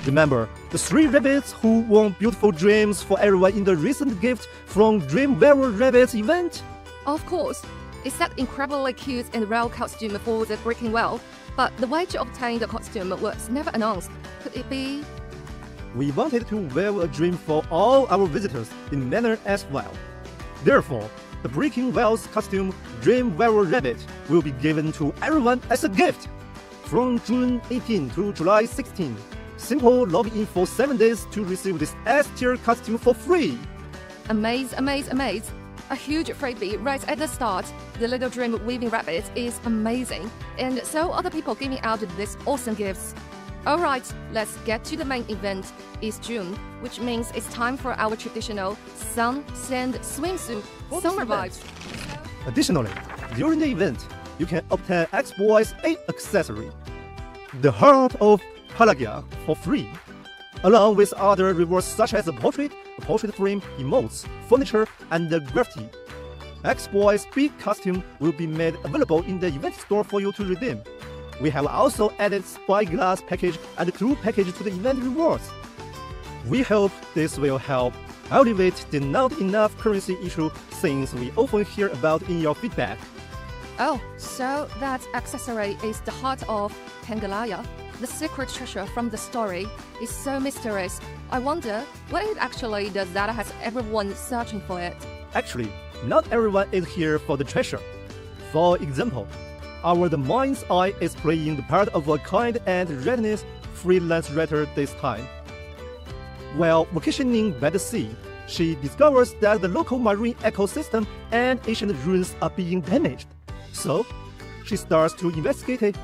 Remember the 3 rabbits who won beautiful dreams for everyone in the recent gift from Dream Werewolf Rabbits event? Of course. It's that incredibly cute and rare costume for the Breaking Well, but the way to obtain the costume was never announced. Could it be? We wanted to weave a dream for all our visitors in manor as well. Therefore, the Breaking Well's costume Dream Werewolf Rabbit will be given to everyone as a gift. From June 18 to July 16, simple log in for 7 days to receive this S-tier costume for free. Amaze, amaze, amaze. A huge freebie right at the start. The Little Dream Weaving Rabbit is amazing, and so are the people giving out these awesome gifts. Alright, let's get to the main event. It's June, which means it's time for our traditional sun, sand, swimsuit, summer vibes. Additionally, during the event, you can obtain X-Boy's 8 accessory, the Heart of Pelagia, for free, along with other rewards such as a portrait frame, emotes, furniture, and graffiti. X-Boy's big costume will be made available in the event store for you to redeem. We have also added spyglass package and crew package to the event rewards. We hope this will help elevate the not enough currency issue things we often hear about in your feedback. Oh, so that accessory is the Heart of Pelagia. The secret treasure from the story is so mysterious. I wonder what it actually does that has everyone searching for it. Actually, not everyone is here for the treasure. For example, our The Mind's Eye is playing the part of a kind and readiness freelance writer this time. While vacationing by the sea, she discovers that the local marine ecosystem and ancient ruins are being damaged. So, she starts to investigate it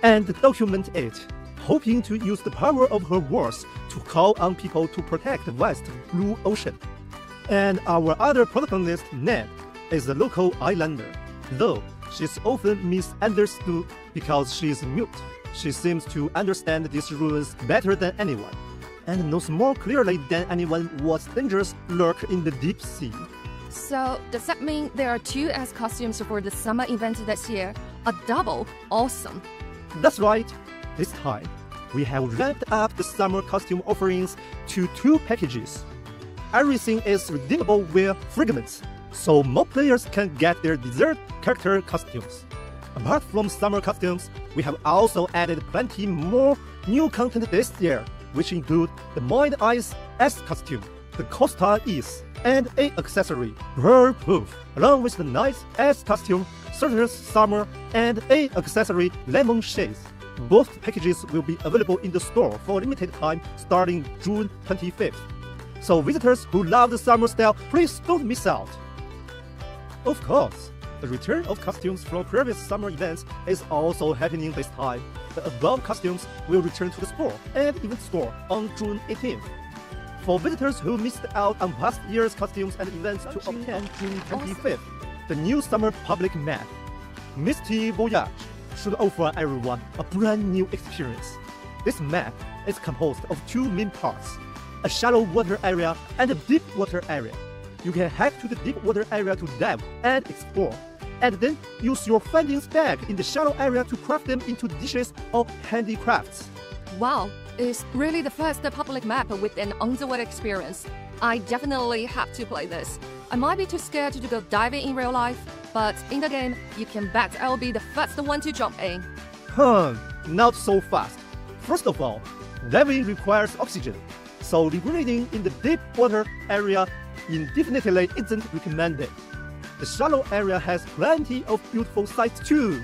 and document it, hoping to use the power of her words to call on people to protect the vast blue ocean. And our other protagonist, Ned, is a local islander. Though she's often misunderstood because she's mute, she seems to understand these ruins better than anyone, and knows more clearly than anyone what dangers lurk in the deep sea. So, does that mean there are 2 S costumes for the summer event this year? A double? Awesome! That's right. This time, we have ramped up the summer costume offerings to 2 packages. Everything is redeemable with fragments, so more players can get their desired character costumes. Apart from summer costumes, we have also added plenty more new content this year, which include the Mind Eyes S costume, the Costa East, and a accessory, Bird Proof, along with the Nice S costume, Citrus Summer, and a accessory, Lemon Shades. Both packages will be available in the store for a limited time starting June 25th. So visitors who love the summer style, please don't miss out. Of course, the return of costumes from previous summer events is also happening this time. The above costumes will return to the store and event store on June 18th. For visitors who missed out on past year's costumes and events to obtain June 25th, the new summer public map, Misty Voyage, should offer everyone a brand new experience. This map is composed of 2 main parts, a shallow water area and a deep water area. You can head to the deep water area to dive and explore, and then use your findings back in the shallow area to craft them into dishes or handicrafts. Wow, it's really the first public map with an underwater experience. I definitely have to play this. I might be too scared to go diving in real life, but in the game, you can bet I'll be the first one to jump in. Not so fast. First of all, diving requires oxygen, so rebreathing in the deep water area indefinitely isn't recommended. The shallow area has plenty of beautiful sights too.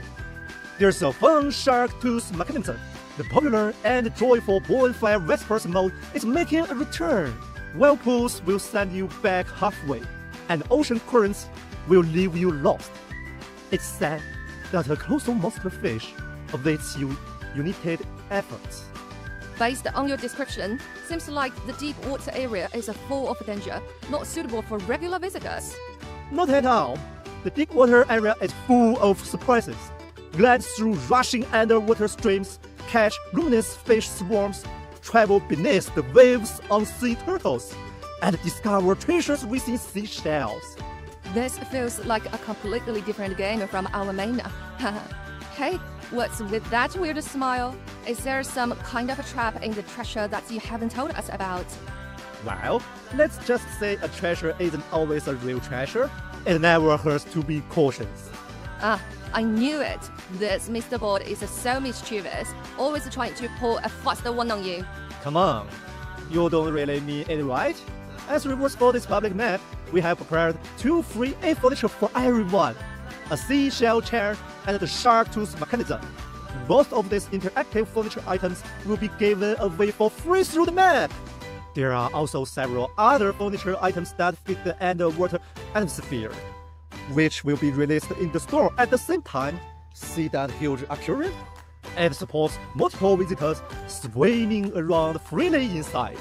There's a fun shark tooth mechanism. The popular and joyful bonfire Vespers mode is making a return. Whirlpools will send you back halfway, and ocean currents will leave you lost. It's said that a colossal monster fish awaits you united efforts. Based on your description, seems like the deep water area is full of danger, not suitable for regular visitors. Not at all. The deep water area is full of surprises. Glide through rushing underwater streams, catch luminous fish swarms, travel beneath the waves on sea turtles, and discover treasures within seashells. This feels like a completely different game from our manor. Hey, What's with that weird smile? Is there some kind of a trap in the treasure that you haven't told us about? Well, let's just say a treasure isn't always a real treasure. It never hurts to be cautious. Ah, I knew it. This Mr. Board is so mischievous, always trying to pull a faster one on you. Come on, you don't really mean it, right? As rewards for this public map, we have prepared 2 free furniture for everyone. A seashell chair and the shark tooth mechanism. Both of these interactive furniture items will be given away for free through the map. There are also several other furniture items that fit the underwater atmosphere, which will be released in the store at the same time. See that huge aquarium? It supports multiple visitors swimming around freely inside.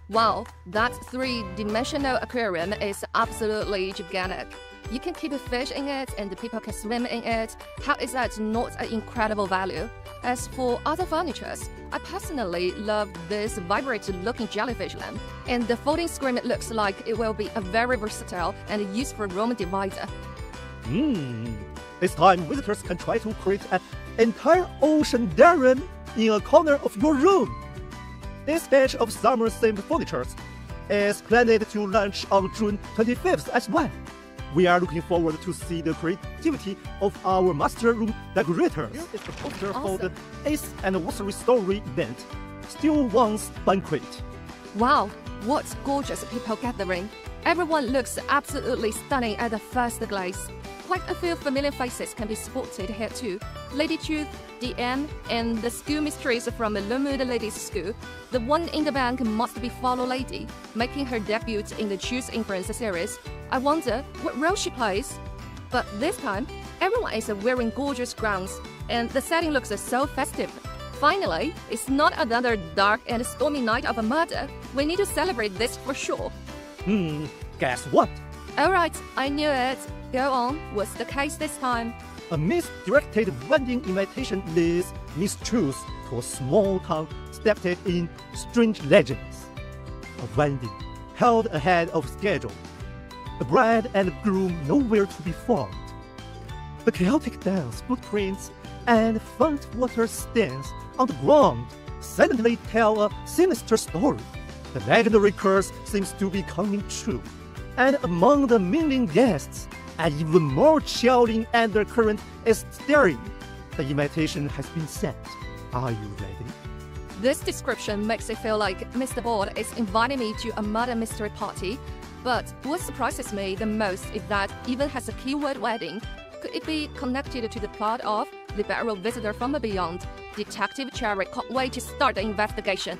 Wow, that 3-dimensional aquarium is absolutely gigantic. You can keep a fish in it and people can swim in it. How is that not an incredible value? As for other furnitures, I personally love this vibrant-looking jellyfish lamp, and the folding screen looks like it will be a very versatile and useful room divider. This time visitors can try to create an entire ocean dome in a corner of your room. This batch of summer-themed furniture is planned to launch on June 25th as well. We are looking forward to see the creativity of our master room decorators. Here is the poster for the 8th anniversary story event, Stillewald's banquet. Wow, what gorgeous people gathering. Everyone looks absolutely stunning at the first glance. Quite a few familiar faces can be spotted here too. Lady Truth, DM, and the school mistress from the Lumud Ladies School. The one in the bank must be Follow Lady, making her debut in the Choose Inference series. I wonder what role she plays. But this time, everyone is wearing gorgeous gowns, and the setting looks so festive. Finally, it's not another dark and stormy night of a murder. We need to celebrate this for sure. Guess what? Alright, I knew it. Go on, what's the case this time? A misdirected wedding invitation leads Miss Truth to a small town steeped in strange legends. A wedding held ahead of schedule. The bride and groom nowhere to be found. The chaotic dance footprints and faint water stains on the ground silently tell a sinister story. The legendary curse seems to be coming true. And among the mingling guests, an even more chilling undercurrent is stirring. The invitation has been sent. Are you ready? This description makes it feel like Mr. Board is inviting me to a murder mystery party. But what surprises me the most is that even has a keyword wedding. Could it be connected to the plot of Liberal Visitor from Beyond? Detective Cherry can't wait to start the investigation.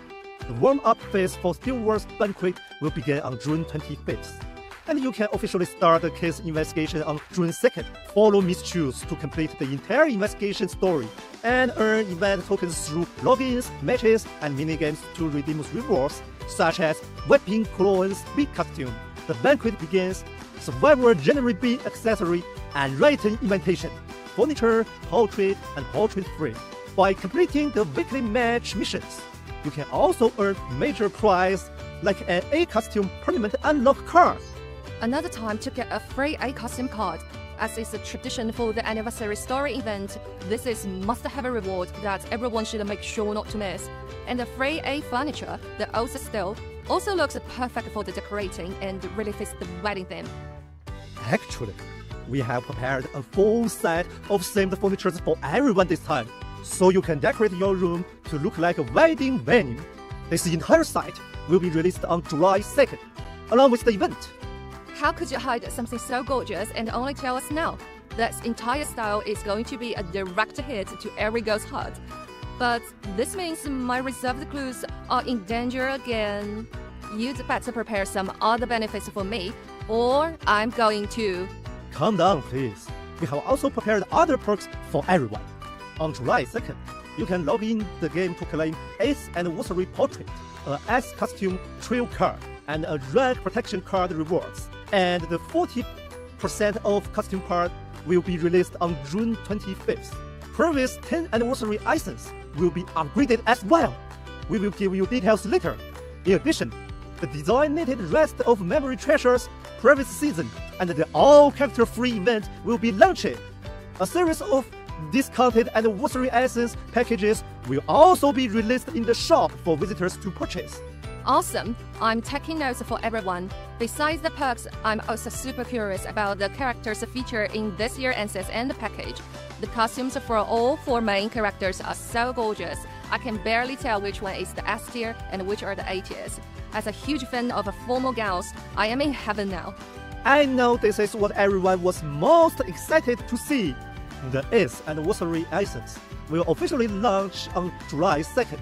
The warm-up phase for Stillewald's banquet will begin on June 25th. And you can officially start the case investigation on June 2nd. Follow Miss Truth to complete the entire investigation story and earn event tokens through logins, matches, and minigames to redeem rewards, such as weapon clones, big costume. The banquet begins, survivor generate big accessory, and written invitation, furniture, portrait, and portrait frame. By completing the weekly match missions, you can also earn major prize like an A costume permanent unlock card. Another time to get a free A costume card. As is a tradition for the anniversary story event, this is must-have reward that everyone should make sure not to miss. And the free A furniture, the old still, also looks perfect for the decorating and really fits the wedding theme. Actually, we have prepared a full set of themed furniture for everyone this time, so you can decorate your room to look like a wedding venue. This entire set will be released on July 2nd, along with the event. How could you hide something so gorgeous and only tell us now? That entire style is going to be a direct hit to every girl's heart. But this means my reserved clues are in danger again. You'd better prepare some other benefits for me, or I'm going to... Calm down, please. We have also prepared other perks for everyone. On July 2nd, you can log in the game to claim 8th anniversary portrait, a S costume trail card, and a red protection card rewards. And the 40% off costume card will be released on June 25th. Previous 10th anniversary items will be upgraded as well. We will give you details later. In addition, the designated rest of memory treasures previous season and the all-character free event will be launched. A series of Discounted anniversary essence packages will also be released in the shop for visitors to purchase. Awesome! I'm taking notes for everyone. Besides the perks, I'm also super curious about the characters featured in this year's Essence End package. The costumes for all 4 main characters are so gorgeous, I can barely tell which one is the S tier and which are the A tiers. As a huge fan of formal gowns, I am in heaven now. I know this is what everyone was most excited to see. The S Anniversary Essence will officially launch on July 2nd.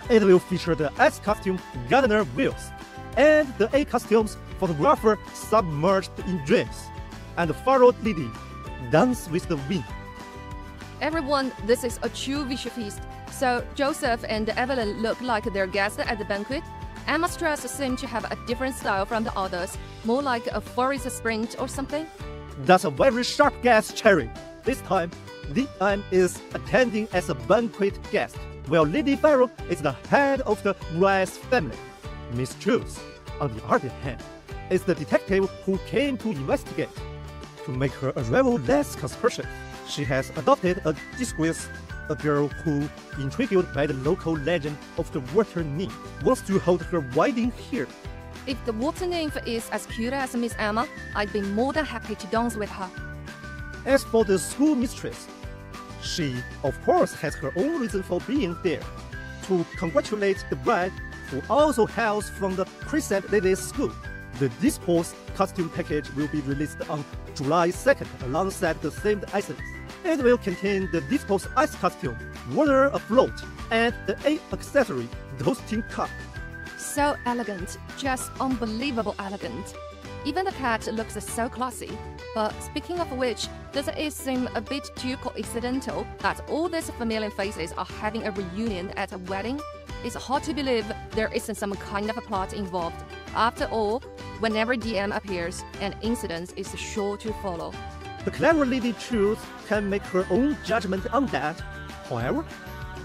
It will feature the S costume Gardener Wheels, and the A costumes Photographer Submerged in Dreams, and Pharaoh Lady Dance with the Wind. Everyone, this is a true wish feast. So Joseph and Evelyn look like their guests at the banquet. Emma's dress seems to have a different style from the others, more like a forest sprint or something. That's a very sharp guess, Cherry. This time, DM is attending as a banquet guest, while Lady Pharaoh is the head of the Rice family. Miss Jules, on the other hand, is the detective who came to investigate. To make her arrival less conspicuous, she has adopted a disgrace, a girl who, intrigued by the local legend of the water nymph, wants to hold her wedding here. If the water nymph is as cute as Miss Emma, I'd be more than happy to dance with her. As for the school mistress, she, of course, has her own reason for being there. To congratulate the bride, who also hails from the Crescent Ladies School, the Esports costume package will be released on July 2nd alongside the same essence. It will contain the Esports ice costume, water afloat, and the A accessory, Ghosting Cup. So elegant, just unbelievable elegant. Even the cat looks so classy. But speaking of which, does it seem a bit too coincidental that all these familiar faces are having a reunion at a wedding? It's hard to believe there isn't some kind of a plot involved. After all, whenever DM appears, an incident is sure to follow. The clever Lady Truth can make her own judgment on that. However,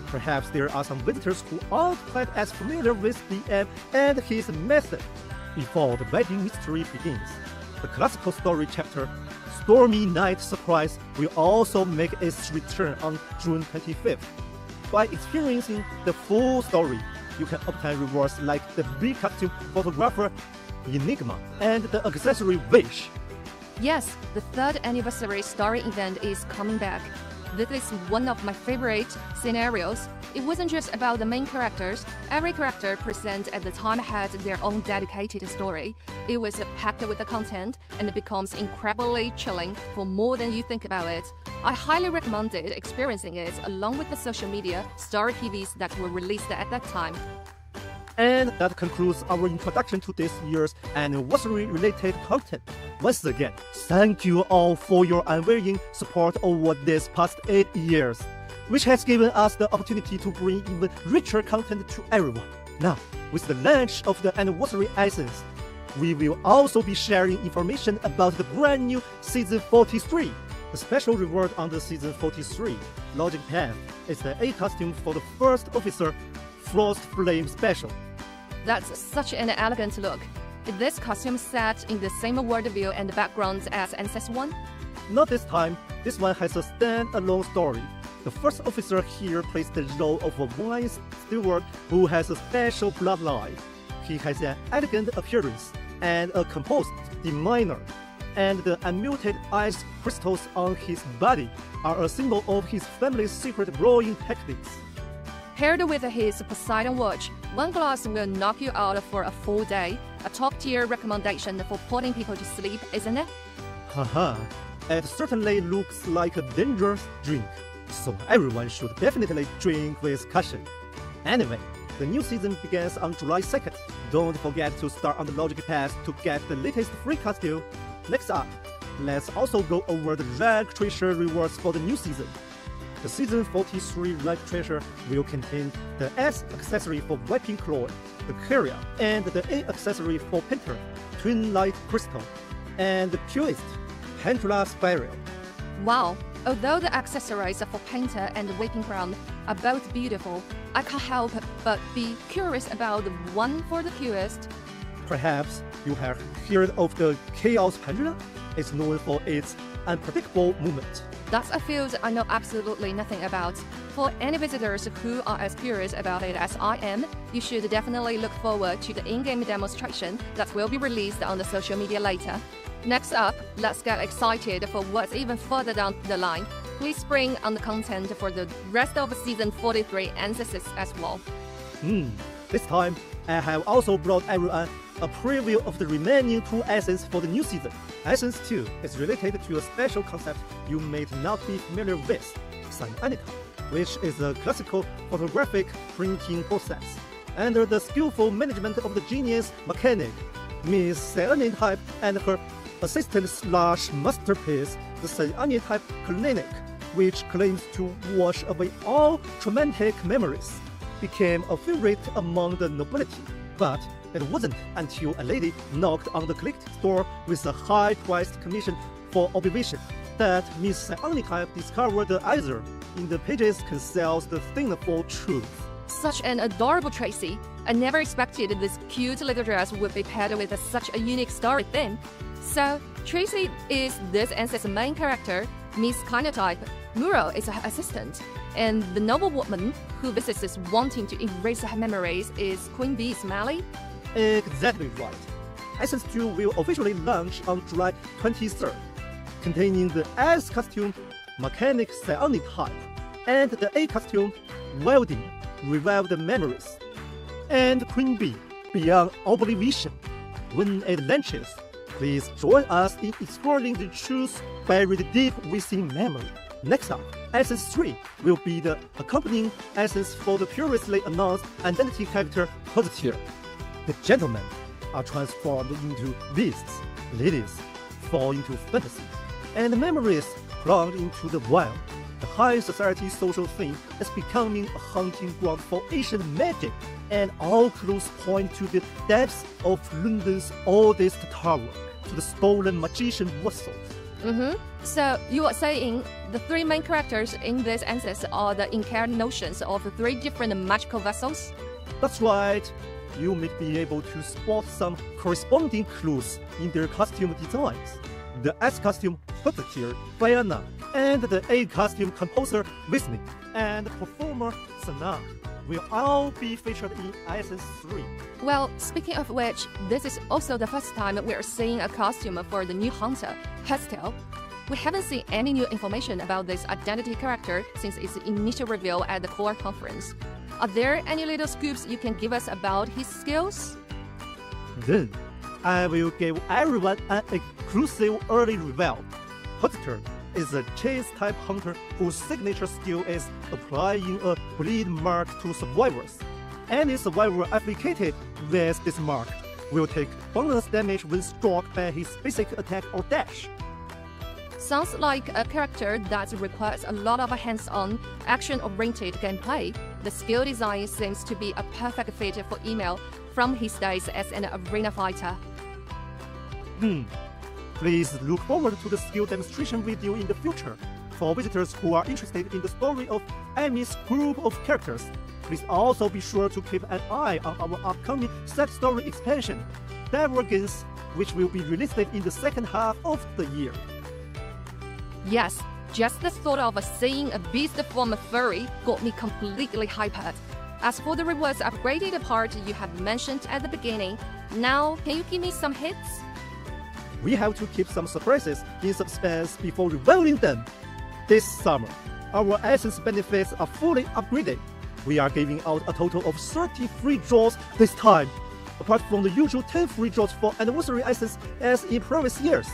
perhaps there are some visitors who aren't quite as familiar with DM and his method. Before the wedding mystery begins, the classical story chapter, Stormy Night Surprise, will also make its return on June 25th. By experiencing the full story, you can obtain rewards like the B costume Photographer Enigma and the accessory Wish. Yes, the 3rd anniversary story event is coming back. This is one of my favorite scenarios. It wasn't just about the main characters. Every character present at the time had their own dedicated story. It was packed with the content, and it becomes incredibly chilling for more than you think about it. I highly recommend experiencing it along with the social media story TVs that were released at that time. And that concludes our introduction to this year's anniversary-related content. Once again, thank you all for your unwavering support over these past 8 years, which has given us the opportunity to bring even richer content to everyone. Now, with the launch of the Anniversary Essence, we will also be sharing information about the brand new Season 43. The special reward under Season 43, Logic Path, is the A costume for the first officer, Frost Flame Special. That's such an elegant look. Is this costume set in the same world view and backgrounds as Ancestor 1? Not this time. This one has a stand-alone story. The first officer here plays the role of a wise steward who has a special bloodline. He has an elegant appearance and a composed demeanor, and the unmuted ice crystals on his body are a symbol of his family's secret brewing techniques. Paired with his Poseidon watch, one glass will knock you out for a full day. A top-tier recommendation for putting people to sleep, isn't it? Haha, it certainly looks like a dangerous drink, so everyone should definitely drink with caution. Anyway, the new season begins on July 2nd. Don't forget to start on the Logic Pass to get the latest free costume. Next up, let's also go over the rank treasure rewards for the new season. The Season 43 rank treasure will contain the S accessory for Wiping Claw, the Carrier, and the A accessory for Painter, Twin Light Crystal, and the Purist, Pendula Spiral. Wow, although the accessories for Painter and Whipping Crown are both beautiful, I can't help but be curious about the one for the Purist. Perhaps you have heard of the Chaos Pendula? It's known for its unpredictable movement. That's a field I know absolutely nothing about. For any visitors who are as curious about it as I am, you should definitely look forward to the in-game demonstration that will be released on the social media later. Next up, let's get excited for what's even further down the line. Please spring on the content for the rest of Season 43 Ancestors as well. This time, I have also brought everyone a preview of the remaining 2 essence for the new season. Essence 2 is related to a special concept you may not be familiar with, cyanitype, which is a classical photographic printing process. Under the skillful management of the genius mechanic, Miss Cyanitype and her assistant/masterpiece, the Cyanitype Clinic, which claims to wash away all traumatic memories, became a favorite among the nobility. But it wasn't until a lady knocked on the clicked door with a high-priced commission for observation that Miss Cyanitype discovered the either in the pages conceals the sinful truth. Such an adorable Tracy. I never expected this cute little dress would be paired with such a unique story theme. So, Tracy is this ancestor's main character, Miss Cyanitype. Muro is her assistant, and the noblewoman who visits is wanting to erase her memories is Queen Bee's Mally. Exactly right. Essence 2 will officially launch on July 23rd, containing the S costume, Mechanic Cyanitype, and the A costume, Welding, Revived Memories, and Queen Bee, Beyond Oblivion. When it launches, please join us in exploring the truth buried deep within memory. Next up, Essence 3 will be the accompanying essence for the previously announced identity character Gothic. The gentlemen are transformed into beasts, ladies fall into fantasy, and memories plunge into the wild. The high society social scene is becoming a hunting ground for ancient magic, and all clues point to the depths of London's oldest tower, to the stolen magician vessels. So you are saying the 3 main characters in this ancestor are the incarnations of 3 different magical vessels? That's right. You may be able to spot some corresponding clues in their costume designs. The S costume puppeteer Fiona, and the A costume composer Whitney, and performer Sana will all be featured in Essence 3. Well, speaking of which, this is also the first time we're seeing a costume for the new hunter, Hestel. We haven't seen any new information about this identity character since its initial reveal at the core conference. Are there any little scoops you can give us about his skills? Then, I will give everyone an exclusive early reveal. Hunter is a chase-type hunter whose signature skill is applying a bleed mark to survivors. Any survivor afflicted with this mark will take bonus damage when struck by his basic attack or dash. Sounds like a character that requires a lot of hands-on, action-oriented gameplay. The skill design seems to be a perfect fit for Emil from his days as an arena fighter. Please look forward to the skill demonstration video in the future. For visitors who are interested in the story of Amy's group of characters, please also be sure to keep an eye on our upcoming set story expansion, Divergence, which will be released in the second half of the year. Yes, just the thought of seeing a beast form furry got me completely hyped. As for the rewards upgraded part you have mentioned at the beginning, now can you give me some hits? We have to keep some surprises in suspense before revealing them. This summer, our essence benefits are fully upgraded. We are giving out a total of 30 free draws this time, apart from the usual 10 free draws for anniversary essence as in previous years.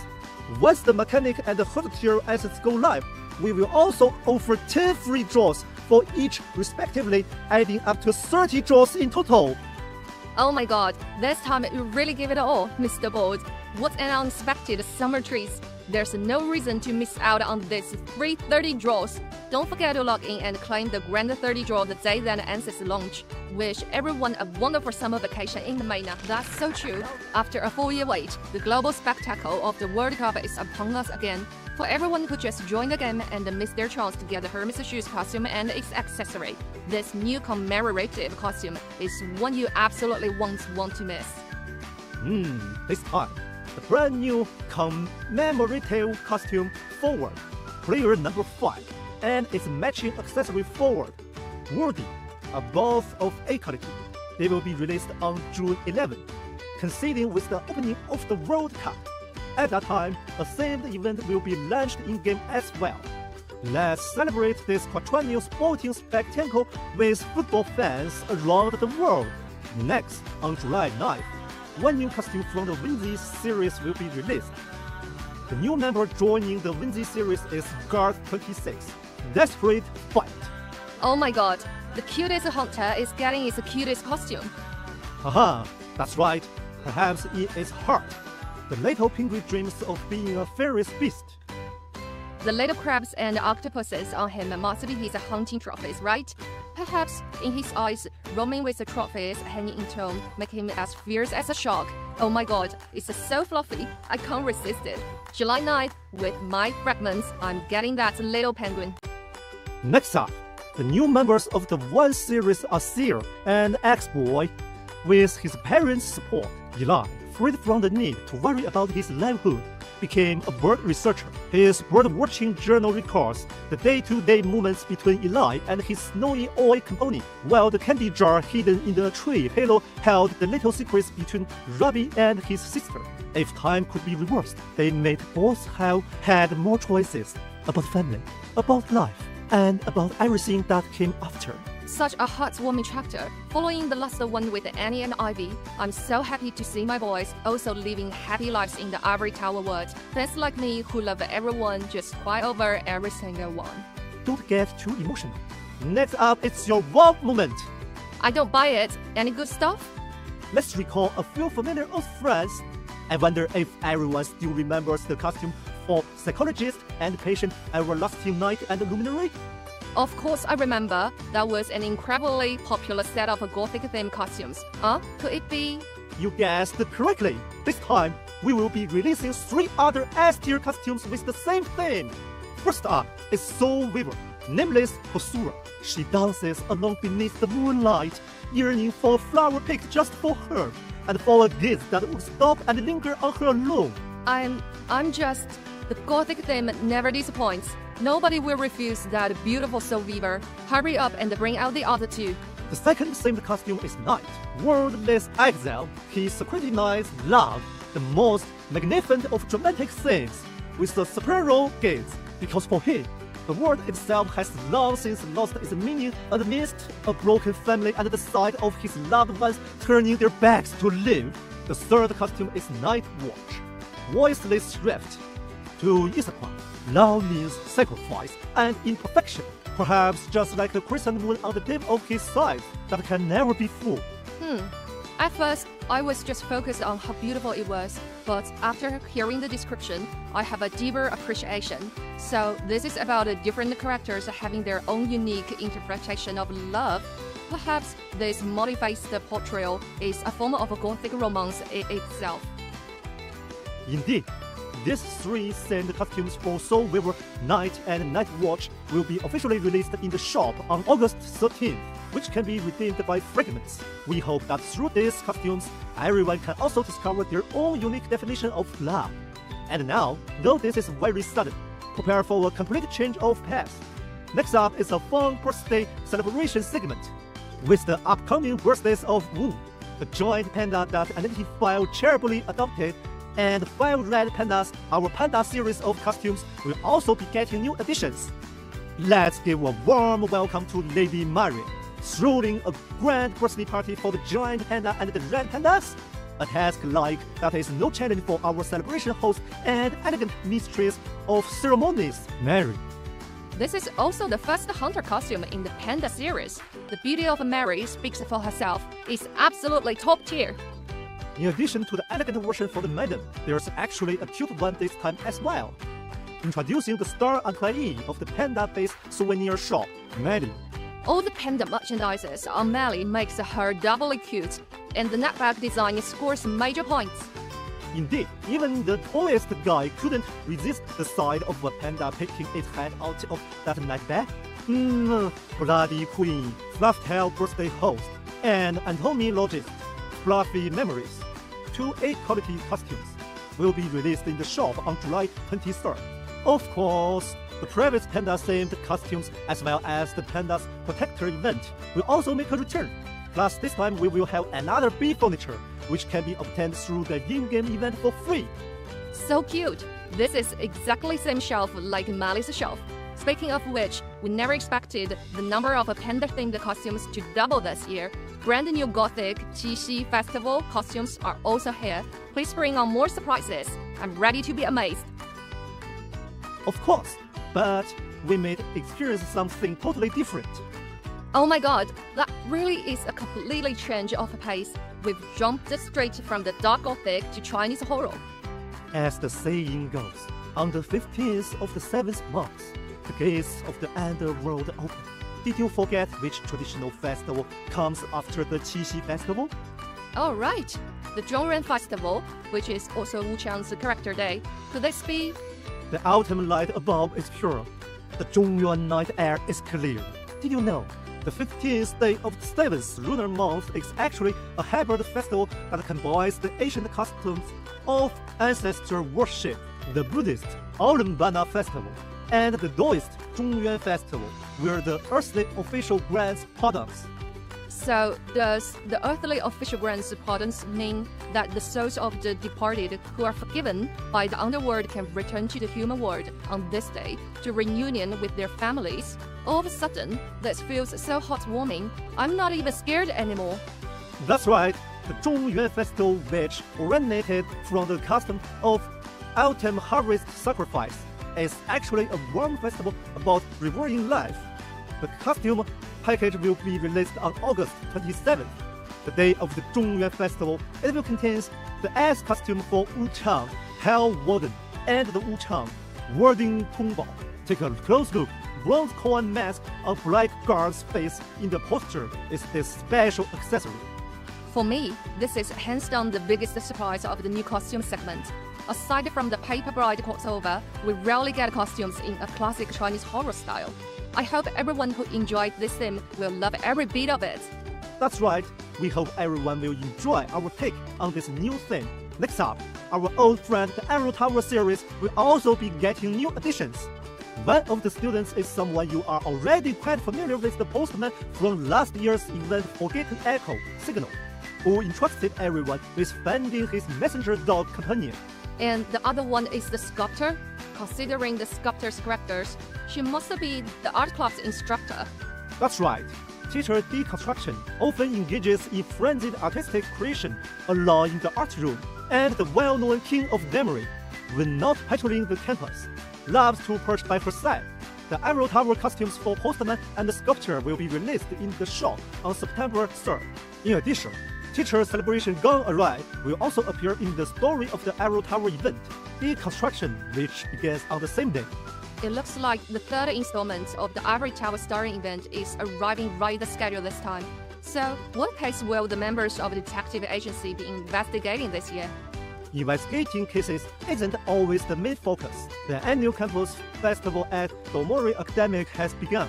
Once the mechanic and the Gothic essence go live, we will also offer 10 free draws for each respectively, adding up to 30 draws in total. Oh my god, this time you really give it all, Mr. Bold. What an unexpected summer treat. There's no reason to miss out on these free 30 draws. Don't forget to log in and claim the Grand 30 draw the day that Ansys launch. Wish everyone a wonderful summer vacation in the manor. That's so true. After a 4-year wait, the global spectacle of the World Cup is upon us again. For everyone who just joined the game and missed their chance to get the Hermes shoes costume and its accessory, this new commemorative costume is one you absolutely won't want to miss. This time, the brand new commemorative costume Forward player number 5, and its matching accessory forward, worthy are both of A quality. They will be released on June 11, coinciding with the opening of the World Cup. At that time, a themed event will be launched in-game as well. Let's celebrate this quadrennial sporting spectacle with football fans around the world. Next, on July 9th, one new costume from the Winzy series will be released. The new member joining the Winzy series is Guard 26, Desperate Fight. Oh my god, the cutest hunter is getting its cutest costume. Haha, that's right. Perhaps in its heart, the little penguin dreams of being a furious beast. The little crabs and octopuses on him must be his hunting trophies, right? Perhaps in his eyes, roaming with the trophies hanging in tow make him as fierce as a shark. Oh my god, it's so fluffy, I can't resist it. July 9th, with my fragments, I'm getting that little penguin. Next up, the new members of the One series are Seer and X-Boy. With his parents' support, Eli, freed from the need to worry about his livelihood, became a bird researcher. His bird-watching journal records the day-to-day movements between Eli and his snowy oil companion, while the candy jar hidden in the tree halo held the little secrets between Robbie and his sister. If time could be reversed, they may both have had more choices about family, about life, and about everything that came after. Such a heartwarming chapter. Following the last one with Annie and Ivy, I'm so happy to see my boys also living happy lives in the Ivory Tower world. Fans like me who love everyone just cry over every single one. Don't get too emotional. Next up, it's your wow moment. I don't buy it. Any good stuff? Let's recall a few familiar old friends. I wonder if everyone still remembers the costume for Psychologist and Patient Everlasting Knight and Luminary. Of course I remember. That was an incredibly popular set of Gothic-themed costumes. Could it be? You guessed correctly. This time, we will be releasing 3 other S-tier costumes with the same theme. First up is Soul Weaver, nameless Hosura. She dances alone beneath the moonlight, yearning for a flower picked just for her, and for a gaze that would stop and linger on her alone. I'm just... The Gothic theme never disappoints. Nobody will refuse that beautiful Soul Weaver. Hurry up and bring out the other 2. The second themed costume is Knight, wordless exile. He scrutinized love, the most magnificent of dramatic themes, with the superior gaze, because for him, the world itself has long since lost its meaning amidst a broken family and the sight of his loved ones turning their backs to live. The third costume is Night Watch, voiceless rift. To Isapa, love means sacrifice and imperfection, perhaps just like the crescent moon on the tip of his side that can never be full. At first, I was just focused on how beautiful it was, but after hearing the description, I have a deeper appreciation. So this is about the different characters having their own unique interpretation of love. Perhaps this multi-faced portrayal is a form of a Gothic romance in itself. Indeed. These 3 themed costumes for Soul Weaver, Night, and Night Watch will be officially released in the shop on August 13th, which can be redeemed by fragments. We hope that through these costumes, everyone can also discover their own unique definition of love. And now, though this is very sudden, prepare for a complete change of path. Next up is a fun birthday celebration segment. With the upcoming birthdays of Wu, the giant panda that identify charitably adopted, and 5 red pandas, our Panda series of costumes will also be getting new additions. Let's give a warm welcome to Lady Maria, throwing a grand birthday party for the giant panda and the red pandas. A task like that is no challenge for our celebration host and elegant mistress of ceremonies, Mary. This is also the first hunter costume in the Panda series. The beauty of Mary speaks for herself. It's absolutely top tier. In addition to the elegant version for the madam, there's actually a cute one this time as well. Introducing the star employee of the Panda-based souvenir shop, Maddie. All the Panda merchandises on Melly makes her doubly cute, and the netbag design scores major points. Indeed, even the tallest guy couldn't resist the sight of a panda picking its head out of that netbag. Bloody Queen, Fluff-Tail birthday host, and entomologist, Fluffy Memories. 2 A-quality costumes will be released in the shop on July 23rd. Of course, the previous Panda-themed costumes as well as the Panda's Protector event will also make a return. Plus, this time we will have another bee furniture, which can be obtained through the in-game event for free. So cute! This is exactly same shelf like Mali's shelf. Speaking of which, we never expected the number of Panda-themed costumes to double this year. Brand new Gothic Qixi Festival costumes are also here. Please bring on more surprises. I'm ready to be amazed. Of course, but we may experience something totally different. Oh my god, that really is a completely change of pace. We've jumped straight from the dark Gothic to Chinese horror. As the saying goes, on the 15th of the 7th month, the gates of the underworld open. Did you forget which traditional festival comes after the Qixi festival? Oh right, the Zhongrun Festival, which is also Wu Chang's character day. Could this be? The autumn light above is pure. The Zhongyuan night air is clear. Did you know? The 15th day of the 7th lunar month is actually a hybrid festival that combines the ancient customs of ancestor worship, the Buddhist Autumn Festival, and the Taoist Zhongyuan Festival, where the earthly official grants pardons. So, does the earthly official grants pardons mean that the souls of the departed who are forgiven by the underworld can return to the human world on this day to reunion with their families? All of a sudden, this feels so heartwarming. I'm not even scared anymore. That's right, the Zhongyuan Festival, which originated from the custom of autumn harvest sacrifice, is actually a warm festival about rewarding life. The costume package will be released on August 27th, the day of the Zhongyuan Festival. It will contain the ice costume for Wu Chang, Hell Warden, and the Wu Chang, Warding Tongbao. Take a close look. Bronze coin mask on Black Guard's face in the poster is this special accessory. For me, this is hands down the biggest surprise of the new costume segment. Aside from the Paper Bride crossover, we rarely get costumes in a classic Chinese horror style. I hope everyone who enjoyed this theme will love every bit of it. That's right, we hope everyone will enjoy our take on this new theme. Next up, our old friend the Ivory Tower series will also be getting new additions. One of the students is someone you are already quite familiar with, the postman from last year's event Forgotten Echo, Signal, who entrusted everyone with finding his messenger dog companion. And the other one is the sculptor. Considering the sculptor's characters, she must be the art club's instructor. That's right. Teacher Deconstruction often engages in frenzied artistic creation along in the art room, and the well-known King of Memory, when not patrolling the campus, loves to perch by her side. The Ivory Tower costumes for Postman and the Sculptor will be released in the shop on September 3rd. In addition, Teacher Celebration Gone Awry will also appear in the story of the Ivory Tower event, Deconstruction, which begins on the same day. It looks like the third installment of the Ivory Tower starring event is arriving right the schedule this time. So, what case will the members of the detective agency be investigating this year? Investigating cases isn't always the main focus. The annual campus festival at Domori Academic has begun,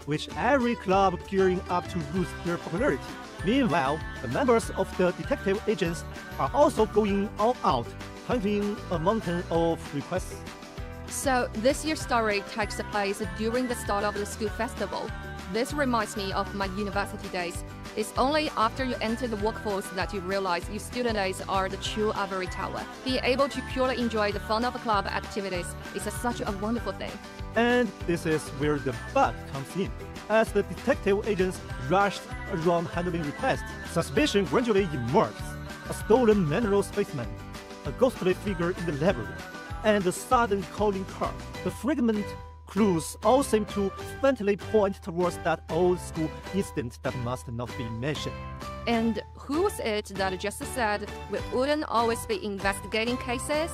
which every club gearing up to boost their popularity. Meanwhile, the members of the detective agents are also going all out, hunting a mountain of requests. So, this year's story takes place during the start of the school festival. This reminds me of my university days. It's only after you enter the workforce that you realize your student days are the true Ivory Tower. Being able to purely enjoy the fun of club activities is such a wonderful thing. And this is where the bug comes in. As the detective agents rushed around handling requests, suspicion gradually emerged. A stolen mineral spaceman, a ghostly figure in the library, and a sudden calling card. The fragment clues all seem to faintly point towards that old school incident that must not be mentioned. And who's it that just said we wouldn't always be investigating cases?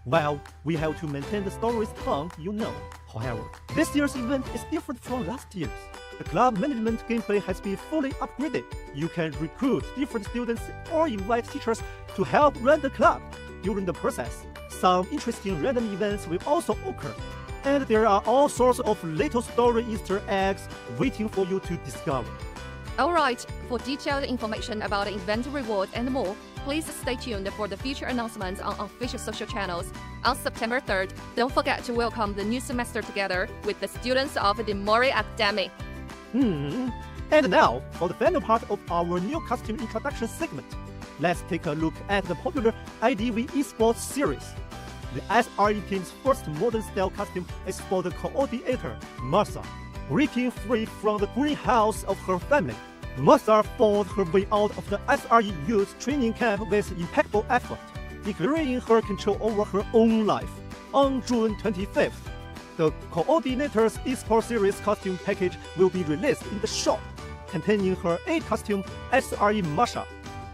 Well, we have to maintain the story's tone, you know. However, this year's event is different from last year's. The club management gameplay has been fully upgraded. You can recruit different students or invite teachers to help run the club. During the process, some interesting random events will also occur. And there are all sorts of little story Easter eggs waiting for you to discover. Alright, for detailed information about the event rewards and more, please stay tuned for the future announcements on official social channels. On September 3rd, don't forget to welcome the new semester together with the students of the Mori Academy. And now, for the final part of our new costume introduction segment, let's take a look at the popular IDV Esports series. The SRE team's first modern-style costume is for the coordinator, Martha. Breaking free from the greenhouse of her family, Martha fought her way out of the SRE youth training camp with impeccable effort, declaring her control over her own life. On June 25th, the Coordinator's Esports Series costume package will be released in the shop, containing her 8 costume SRE Masha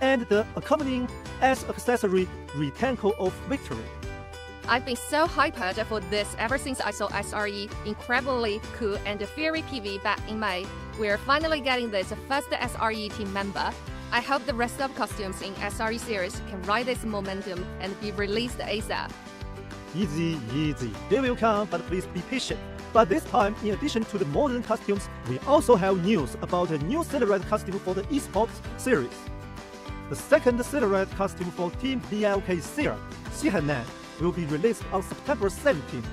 and the accompanying S-accessory Retanko of Victory. I've been so hyped for this ever since I saw SRE incredibly cool and fiery PV back in May. We're finally getting this first SRE team member. I hope the rest of costumes in SRE series can ride this momentum and be released ASAP. Easy, easy. They will come, but please be patient. But this time, in addition to the modern costumes, we also have news about a new silhouette costume for the Esports series. The second silhouette costume for Team BLK Sierra, Xihanan, will be released on September 17th.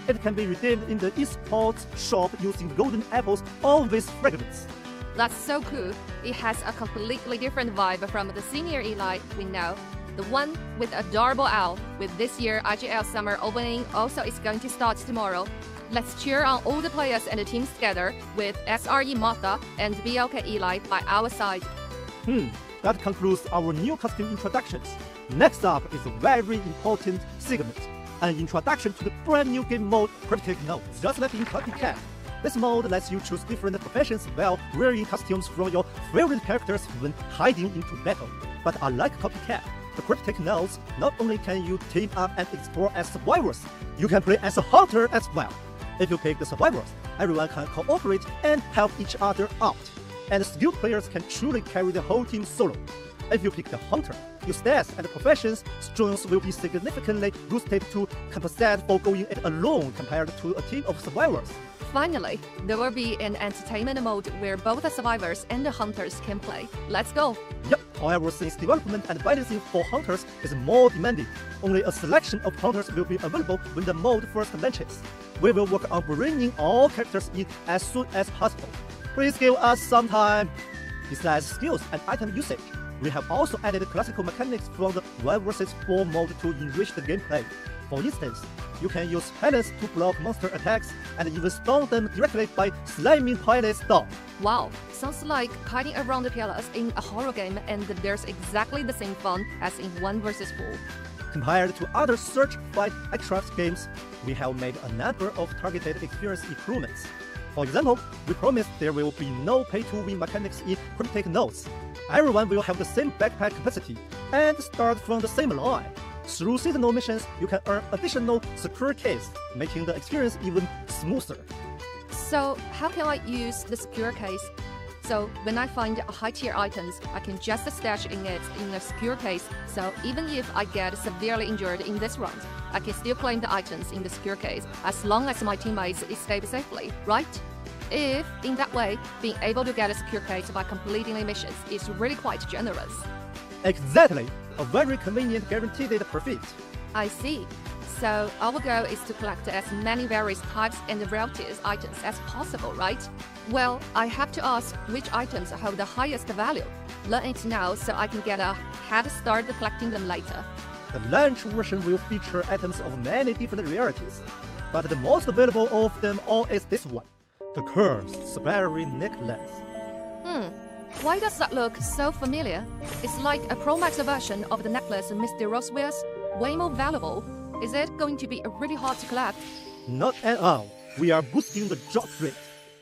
It can be redeemed in the Esports shop using golden apples or with fragments. That's so cool. It has a completely different vibe from the senior Eli we know. The one with adorable owl, with this year IGL summer opening also is going to start tomorrow. Let's cheer on all the players and the teams together with SRE Martha and BLK Eli by our side. That concludes our new costume introductions. Next up is a very important segment, an introduction to the brand new game mode Cryptic Notes, just like in Copycat. This mode lets you choose different professions while wearing costumes from your favorite characters when hiding into battle. But unlike Copycat, the Cryptic Notes, not only can you team up and explore as survivors, you can play as a hunter as well. If you pick the survivors, everyone can cooperate and help each other out, and skilled players can truly carry the whole team solo. If you pick the hunter, your stats and professions strengths will be significantly boosted to compensate for going it alone compared to a team of survivors. Finally, there will be an entertainment mode where both the survivors and the hunters can play. Let's go! Yep, however, since development and balancing for hunters is more demanding, only a selection of hunters will be available when the mode first launches. We will work on bringing all characters in as soon as possible. Please give us some time. Besides skills and item usage, we have also added classical mechanics from the 1 vs 4 mode to enrich the gameplay. For instance, you can use pellets to block monster attacks and even stun them directly by slamming pilots down. Wow, sounds like hiding around the pillars in a horror game, and there's exactly the same fun as in 1 vs 4. Compared to other search fight extract games, we have made a number of targeted experience improvements. For example, we promise there will be no pay-to-win mechanics in Cryptic Notes. Everyone will have the same backpack capacity and start from the same line. Through seasonal missions, you can earn additional secure keys, making the experience even smoother. So, how can I use the secure case? So, when I find high-tier items, I can just stash in it in a secure case, so even if I get severely injured in this round, I can still claim the items in the secure case as long as my teammates escape safely, right? If, in that way, being able to get a secure case by completing the missions is really quite generous. Exactly! A very convenient guaranteed profit. I see. So our goal is to collect as many various types and varieties items as possible, right? Well, I have to ask which items hold the highest value. Learn it now so I can get a head start collecting them later. The launch version will feature items of many different rarities, but the most available of them all is this one, the Cursed Sparrow Necklace. Why does that look so familiar? It's like a Pro Max version of the necklace Misty Voyage wears, way more valuable. Is it going to be really hard to collect? Not at all. We are boosting the drop rate.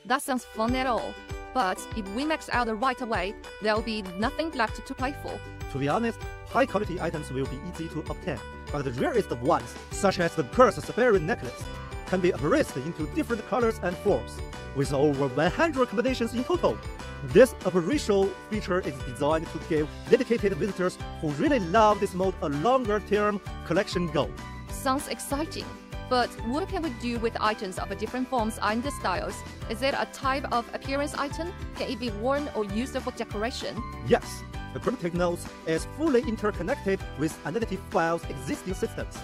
That sounds fun at all. But if we max out right away, there'll be nothing left to play for. To be honest, high-quality items will be easy to obtain, but the rarest ones, such as the Cursed Sparrow Necklace, can be appraised into different colors and forms, with over 100 combinations in total. This appraisal feature is designed to give dedicated visitors who really love this mode a longer-term collection goal. Sounds exciting. But what can we do with items of different forms and styles? Is it a type of appearance item? Can it be worn or used for decoration? Yes, the Cryptic Notes is fully interconnected with identity files' existing systems.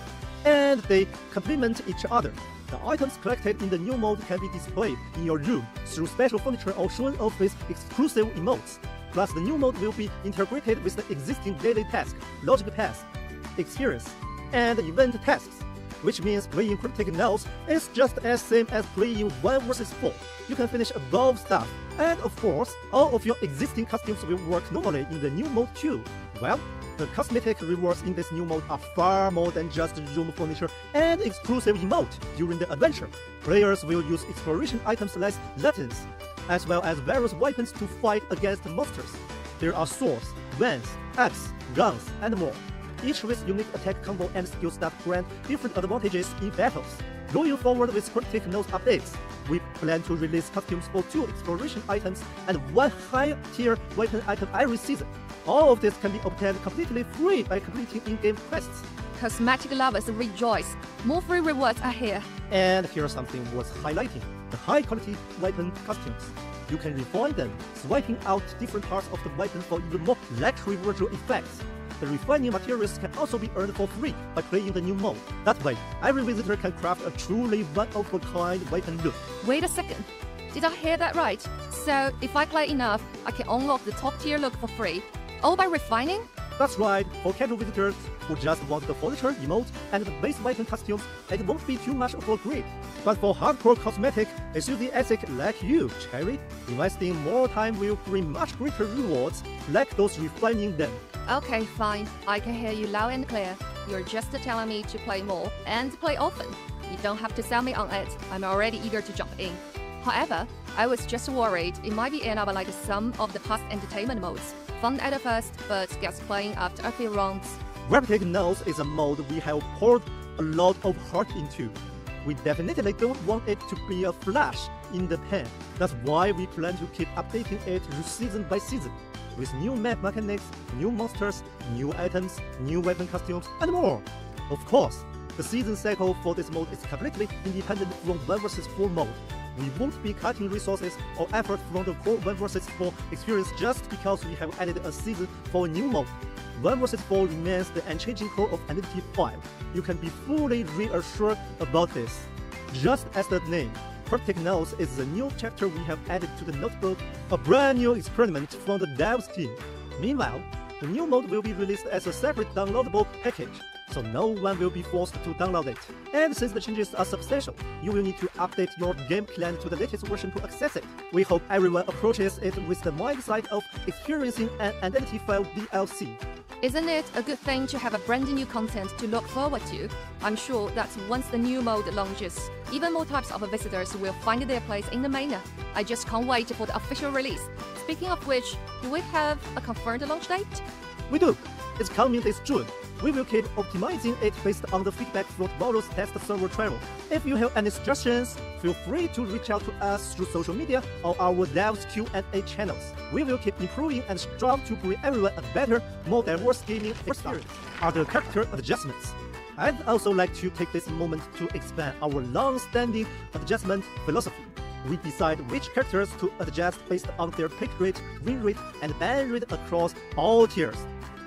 and they complement each other. The items collected in the new mode can be displayed in your room through special furniture or shown off with exclusive emotes. Plus, the new mode will be integrated with the existing daily task, logic path, experience, and event tasks, which means playing Cryptic now is just as same as playing 1 vs 4. You can finish above stuff, and of course, all of your existing costumes will work normally in the new mode too. Well, the cosmetic rewards in this new mode are far more than just room furniture and exclusive emote during the adventure. Players will use exploration items like lanterns, as well as various weapons to fight against monsters. There are swords, wands, axes, guns, and more, each with unique attack combo and skills that grant different advantages in battles. Going forward with Cryptic Notes updates, we plan to release costumes for 2 exploration items and 1 high-tier weapon item every season. All of this can be obtained completely free by completing in-game quests. Cosmetic lovers rejoice. More free rewards are here. And here's something worth highlighting: the high-quality weapon costumes. You can refine them, swiping out different parts of the weapon for even more luxury visual effects. The refining materials can also be earned for free by playing the new mode. That way, every visitor can craft a truly one-of-a-kind weapon look. Wait a second. Did I hear that right? So, if I play enough, I can unlock the top-tier look for free, all by refining? That's right, for casual visitors who just want the furniture, emote, and the base weapon costumes, it won't be too much of a grade. But for hardcore cosmetic enthusiasts like you, Cherry, investing more time will bring much greater rewards, like those refining them. Okay, fine. I can hear you loud and clear. You're just telling me to play more and play often. You don't have to sell me on it. I'm already eager to jump in. However, I was just worried it might be another like some of the past entertainment modes. Fun at first, but gets playing after a few rounds. Cryptic Notes is a mode we have poured a lot of heart into. We definitely don't want it to be a flash in the pan. That's why we plan to keep updating it season by season, with new map mechanics, new monsters, new items, new weapon costumes, and more. Of course, the season cycle for this mode is completely independent from 1 vs 4 mode. We won't be cutting resources or effort from the core 1 vs 4 experience just because we have added a season for a new mode. 1 vs 4 remains the unchanging core of Identity 5. You can be fully reassured about this. Just as the name, Cryptic Notes is the new chapter we have added to the notebook, a brand new experiment from the devs team. Meanwhile, the new mode will be released as a separate downloadable package, so no one will be forced to download it. And since the changes are substantial, you will need to update your game plan to the latest version to access it. We hope everyone approaches it with the mindset of experiencing an Identity 5 DLC. Isn't it a good thing to have a brand new content to look forward to? I'm sure that once the new mode launches, even more types of visitors will find their place in the manor. I just can't wait for the official release. Speaking of which, do we have a confirmed launch date? We do. It's coming this June. We will keep optimizing it based on the feedback from tomorrow's test server travel. If you have any suggestions, feel free to reach out to us through social media or our devs Q&A channels. We will keep improving and strive to bring everyone a better, more diverse gaming experience. Other character adjustments. I'd also like to take this moment to expand our long-standing adjustment philosophy. We decide which characters to adjust based on their pick rate, win rate, and ban rate across all tiers.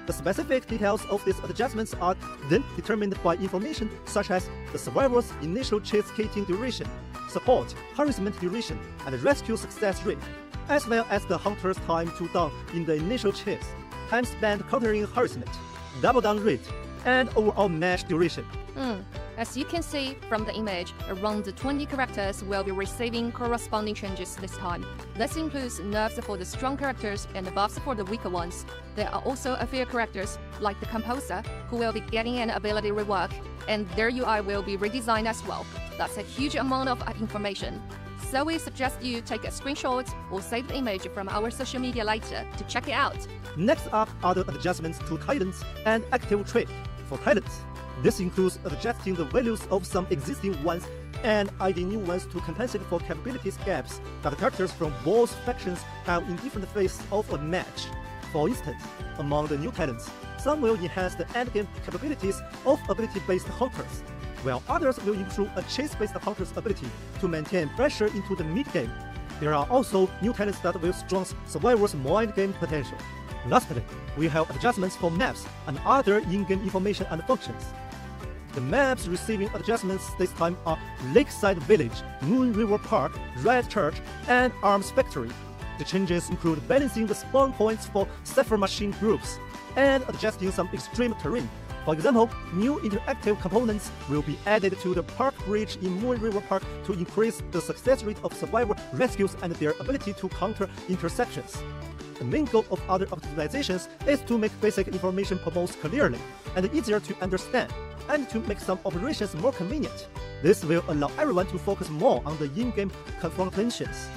The specific details of these adjustments are then determined by information such as the survivor's initial chase casing duration, support, harassment duration, and rescue success rate, as well as the hunter's time to down in the initial chase, time spent countering harassment, double down rate, and overall match duration. As you can see from the image, around 20 characters will be receiving corresponding changes this time. This includes nerfs for the strong characters and buffs for the weaker ones. There are also a few characters, like the Composer, who will be getting an ability rework, and their UI will be redesigned as well. That's a huge amount of information. So we suggest you take a screenshot or save the image from our social media later to check it out. Next up are the adjustments to talents and active trait. For talents, this includes adjusting the values of some existing ones and adding new ones to compensate for capabilities gaps that characters from both factions have in different phases of a match. For instance, among the new talents, some will enhance the endgame capabilities of ability-based hunters, while others will improve a chase-based hunter's ability to maintain pressure into the mid-game. There are also new talents that will strengthen survivor's mind game potential. Lastly, we have adjustments for maps and other in-game information and functions. The maps receiving adjustments this time are Lakeside Village, Moon River Park, Red Church, and Arms Factory. The changes include balancing the spawn points for Sapphire Machine groups and adjusting some extreme terrain. For example, new interactive components will be added to the park bridge in Moon River Park to increase the success rate of survivor rescues and their ability to counter interceptions. The main goal of other optimizations is to make basic information proposed clearly and easier to understand, and to make some operations more convenient. This will allow everyone to focus more on the in-game confrontations.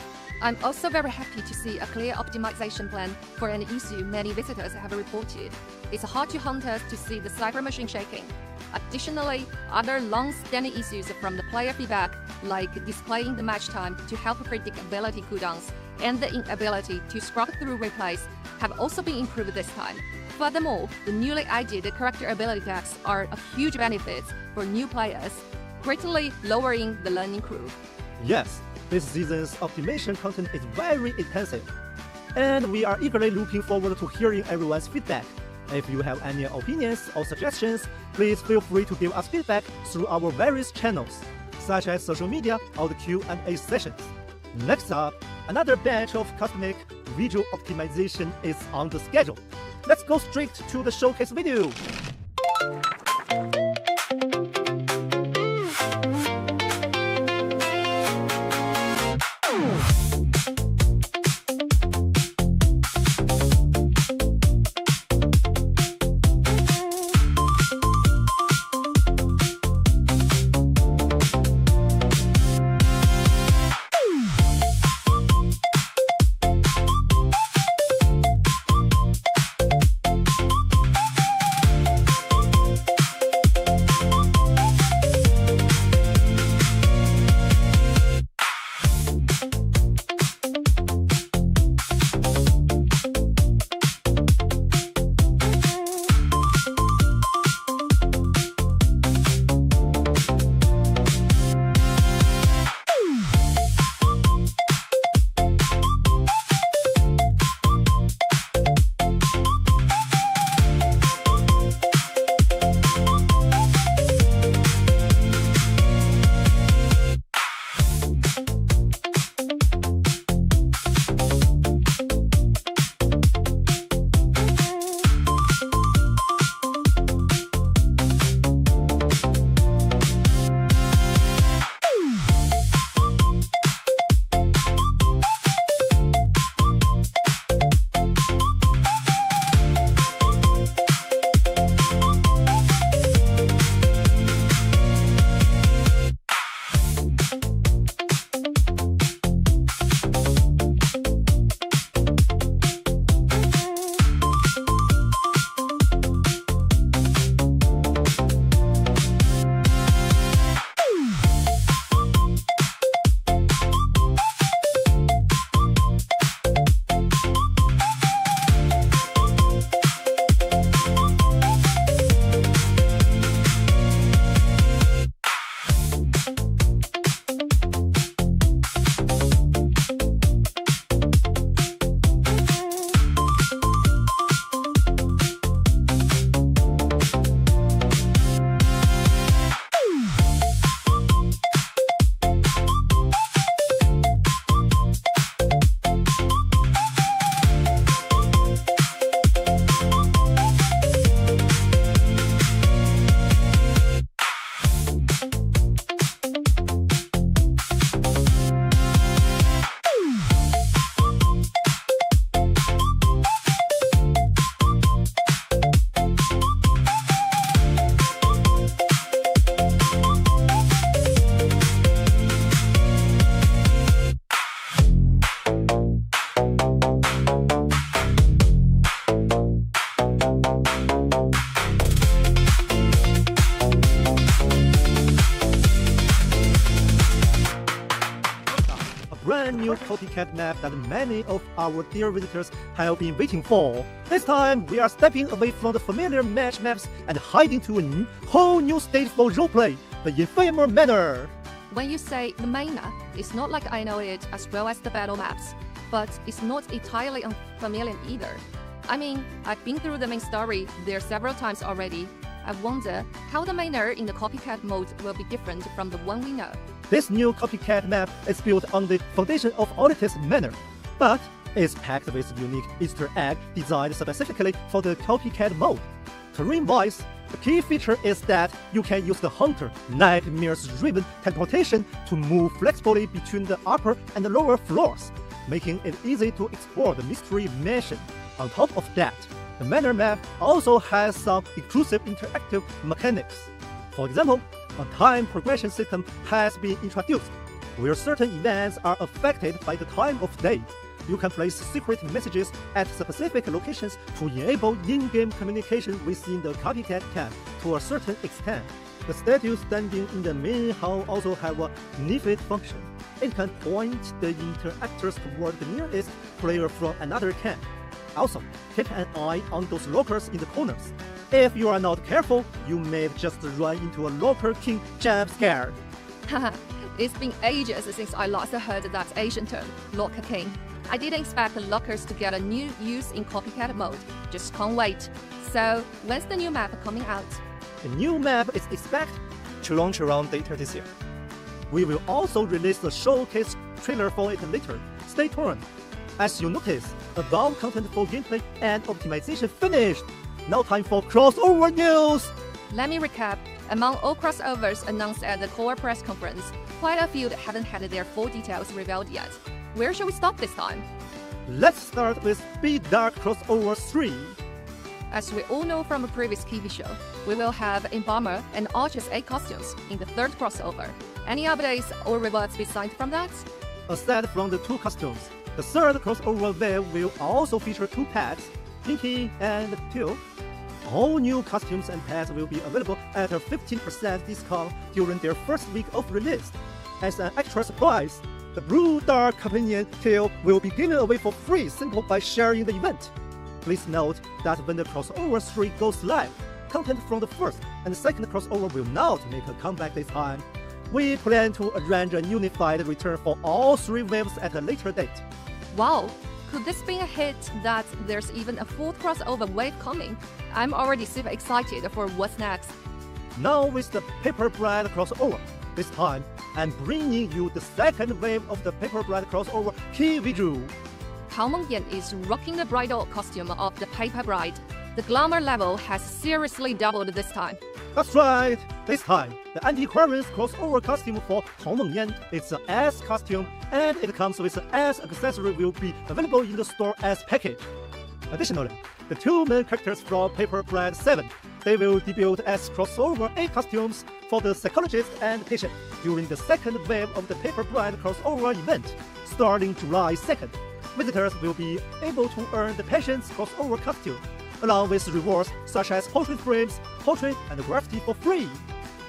I'm also very happy to see a clear optimization plan for an issue many visitors have reported. It's hard to hunters to see the Sapphire Machine shaking. Additionally, other long-standing issues from the player feedback, like displaying the match time to help predict ability cooldowns and the inability to scroll through replays, have also been improved this time. Furthermore, the newly added character ability tags are a huge benefit for new players, greatly lowering the learning curve. Yes, this season's optimization content is very intensive, and we are eagerly looking forward to hearing everyone's feedback. If you have any opinions or suggestions, please feel free to give us feedback through our various channels, such as social media or the Q&A sessions. Next up, another batch of cosmic visual optimization is on the schedule. Let's go straight to the showcase video. brand new copycat map that many of our dear visitors have been waiting for. This time, we are stepping away from the familiar match maps and heading to a whole new stage for roleplay, the infamous manor. When you say the manor, it's not like I know it as well as the battle maps, but it's not entirely unfamiliar either. I mean, I've been through the main story there several times already. I wonder how the manor in the copycat mode will be different from the one we know. This new copycat map is built on the foundation of Auditus Manor, but is packed with unique Easter egg designed specifically for the copycat mode. Terrain-wise, the key feature is that you can use the Hunter Nightmares-driven teleportation to move flexibly between the upper and the lower floors, making it easy to explore the mystery mansion. On top of that, the Manor map also has some exclusive interactive mechanics. For example, a time progression system has been introduced, where certain events are affected by the time of day. You can place secret messages at specific locations to enable in-game communication within the copycat camp to a certain extent. The statue standing in the main hall also have a Nifid function. It can point the interactors toward the nearest player from another camp. Also, keep an eye on those lockers in the corners. If you are not careful, you may just run into a locker king jump scare. Haha, it's been ages since I last heard that Asian term, locker king. I didn't expect the lockers to get a new use in copycat mode. Just can't wait. So, when's the new map coming out? The new map is expected to launch around later this year. We will also release the showcase trailer for it later. Stay tuned. As you notice, above content for gameplay and optimization finished. Now time for crossover news! Let me recap. Among all crossovers announced at the core press conference, quite a few haven't had their full details revealed yet. Where should we stop this time? Let's start with Speed Dark Crossover 3. As we all know from a previous TV show, we will have Embalmer and Archer's 8 costumes in the third crossover. Any updates or rewards besides from that? Aside from the 2 costumes, the third crossover wave will also feature 2 pets, Pinky and Teal. All new costumes and pets will be available at a 15% discount during their first week of release. As an extra surprise, the Blue Dark Companion Tail will be given away for free simply by sharing the event. Please note that when the crossover 3 goes live, content from the first and second crossover will not make a comeback this time. We plan to arrange a unified return for all 3 waves at a later date. Wow! Could this be a hit that there's even a 4th crossover wave coming? I'm already super excited for what's next. Now with the Paper Bride crossover. This time, I'm bringing you the second wave of the Paper Bride crossover key visual. Cao Mengyan is rocking the bridal costume of the Paper Bride. The glamour level has seriously doubled this time. That's right! This time, the Antiquarian's crossover costume for Cao Mengyan is an S costume, and it comes with an S accessory will be available in the store as package. Additionally, the 2 main characters from Paper Bride 7, they will debut as crossover A costumes for the psychologist and patient during the second wave of the Paper Bride crossover event, starting July 2nd. Visitors will be able to earn the patient's crossover costume, along with rewards such as portrait frames, portrait, and graffiti for free.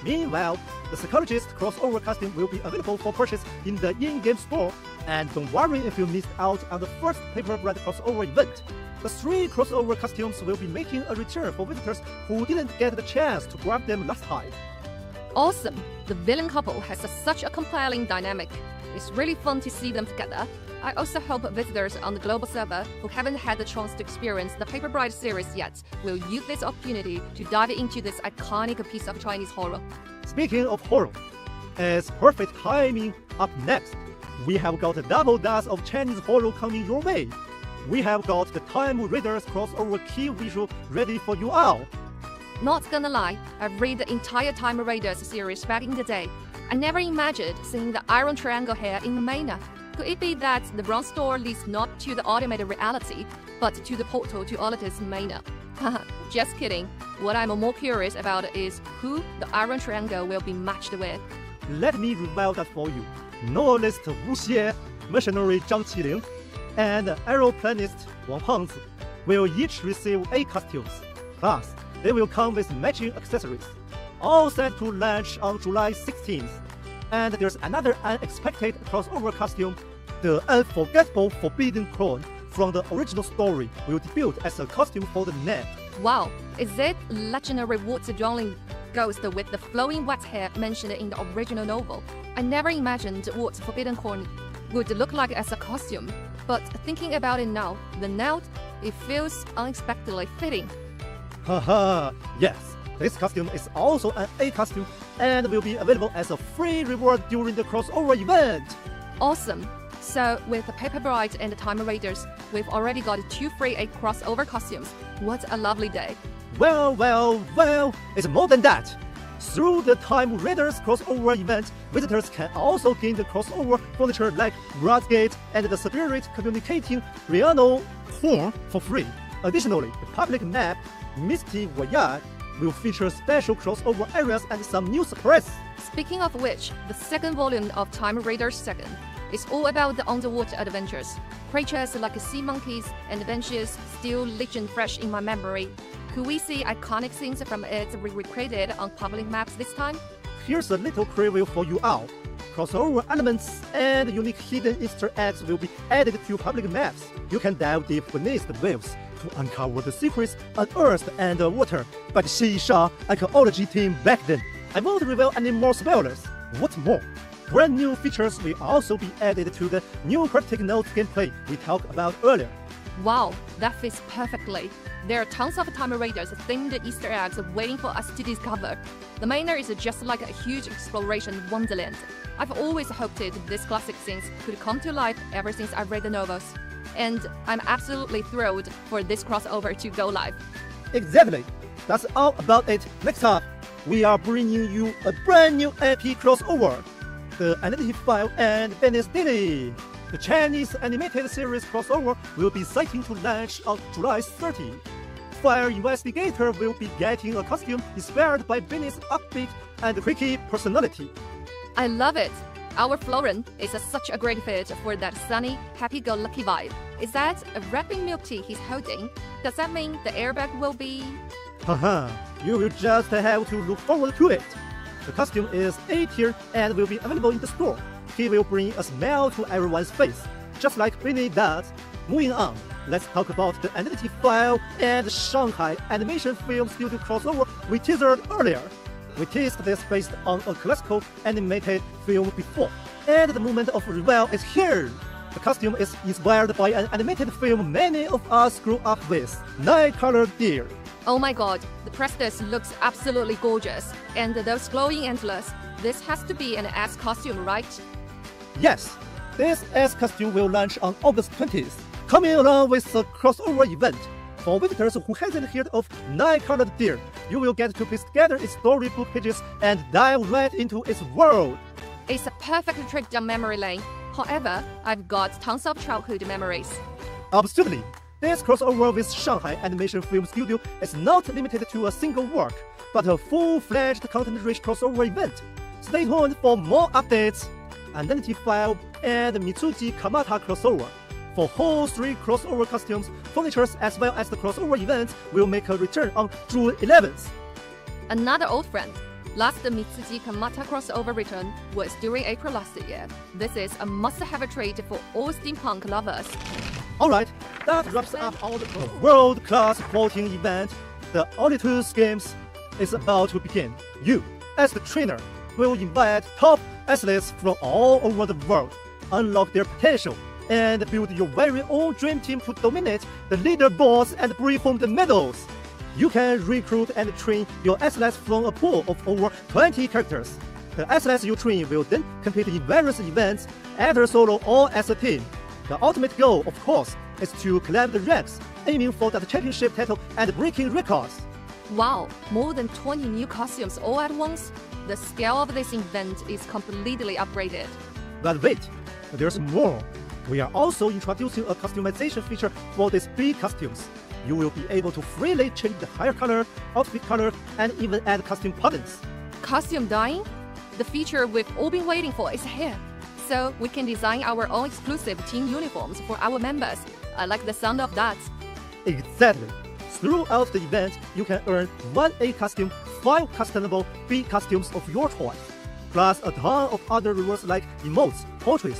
Meanwhile, the psychologist crossover costume will be available for purchase in the in-game store, and don't worry if you missed out on the first Paper Bride crossover event. The 3 crossover costumes will be making a return for visitors who didn't get the chance to grab them last time. Awesome! The villain couple has such a compelling dynamic. It's really fun to see them together. I also hope visitors on the global server who haven't had the chance to experience the Paper Bride series yet will use this opportunity to dive into this iconic piece of Chinese horror. Speaking of horror, as perfect timing up next, we have got a double dose of Chinese horror coming your way. We have got the Time Raiders crossover key visual ready for you all. Not gonna lie, I've read the entire Time Raiders series back in the day. I never imagined seeing the Iron Triangle here in the manor. Could it be that the bronze door leads not to the automated reality, but to the portal to Auditus Manor? Haha, just kidding. What I'm more curious about is who the Iron Triangle will be matched with. Let me reveal that for you. Novelist Wu Xie, mercenary Zhang Qiling, and aeroplanist Wang Hangzi will each receive 8 costumes. Plus, they will come with matching accessories. All set to launch on July 16th. And there's another unexpected crossover costume. The unforgettable Forbidden Crown from the original story will debut as a costume for the net. Wow, is it legendary water dwelling ghost with the flowing wet hair mentioned in the original novel? I never imagined what Forbidden Crown would look like as a costume. But thinking about it now, it feels unexpectedly fitting. Haha, yes. This costume is also an A costume and will be available as a free reward during the crossover event. Awesome! So, with the Paper Bride and the Time Raiders, we've already got 2 free A crossover costumes. What a lovely day! Well, it's more than that. Through the Time Raiders crossover event, visitors can also gain the crossover furniture like Gate and the Spirit Communicating Piano Horn for free. Additionally, the public map Misty Voyage will feature special crossover areas and some new surprises. Speaking of which, the second volume of Time Raiders 2nd is all about the underwater adventures. Creatures like sea monkeys and benches still legend fresh in my memory. Could we see iconic scenes from it recreated on public maps this time? Here's a little preview for you all. Crossover elements and unique hidden Easter eggs will be added to public maps. You can dive deep beneath the waves to uncover the secrets unearthed underwater by the Shisha archaeology team back then. I won't reveal any more spoilers. What's more, brand new features will also be added to the new Cryptic Note gameplay we talked about earlier. Wow, that fits perfectly. There are tons of Time Raiders themed Easter eggs waiting for us to discover. The manor is just like a huge exploration wonderland. I've always hoped these classic scenes could come to life ever since I read the novels. And I'm absolutely thrilled for this crossover to go live. Exactly. That's all about it. Next up, we are bringing you a brand new AP crossover. The Identity File and Venice Daily. The Chinese animated series crossover will be sighting to launch on July 30. Fire Investigator will be getting a costume inspired by Venice's upbeat and quirky personality. I love it! Our Florin is such a great fit for that sunny, happy-go-lucky vibe. Is that a wrapping milk tea he's holding? Does that mean the airbag will be… Haha, you will just have to look forward to it. The costume is A tier and will be available in the store. He will bring a smile to everyone's face, just like Vinny does. Moving on, let's talk about the Identity File and Shanghai Animation Film Studio crossover we teased earlier. We teased this based on a classical animated film before, and the moment of reveal is here. The costume is inspired by an animated film many of us grew up with, Nine-Colored Deer. Oh my god, the Prestus looks absolutely gorgeous, and those glowing antlers. This has to be an S costume, right? Yes, this S costume will launch on August 20th, coming along with the crossover event. For visitors who haven't heard of Nine-Colored Deer, you will get to piece together its storybook pages and dive right into its world. It's a perfect trip down memory lane. However, I've got tons of childhood memories. Absolutely. This crossover with Shanghai Animation Film Studio is not limited to a single work, but a full-fledged content-rich crossover event. Stay tuned for more updates. Identity File and Mitsuji Kamata crossover. For whole 3 crossover costumes, furnitures as well as the crossover event will make a return on June 11th. Another old friend. Last Mitsuji Kamata crossover return was during April last year. This is a must-have treat for all steampunk lovers. Alright, that wraps up our world-class quoting event. The Olitus Games is about to begin. You, as the trainer, will invite top athletes from all over the world, unlock their potential, and build your very own dream team to dominate the leaderboards and bring home the medals. You can recruit and train your athletes from a pool of over 20 characters. The athletes you train will then compete in various events, either solo or as a team. The ultimate goal, of course, is to climb the ranks, aiming for that championship title and breaking records. Wow, more than 20 new costumes all at once? The scale of this event is completely upgraded. But wait, there's more. We are also introducing a customization feature for these B costumes. You will be able to freely change the hair color, outfit color, and even add costume buttons. Costume dyeing? The feature we've all been waiting for is here. So we can design our own exclusive team uniforms for our members. I like the sound of that. Exactly. Throughout the event, you can earn 1 A costume, 5 customizable B costumes of your choice, plus a ton of other rewards like emotes, portrait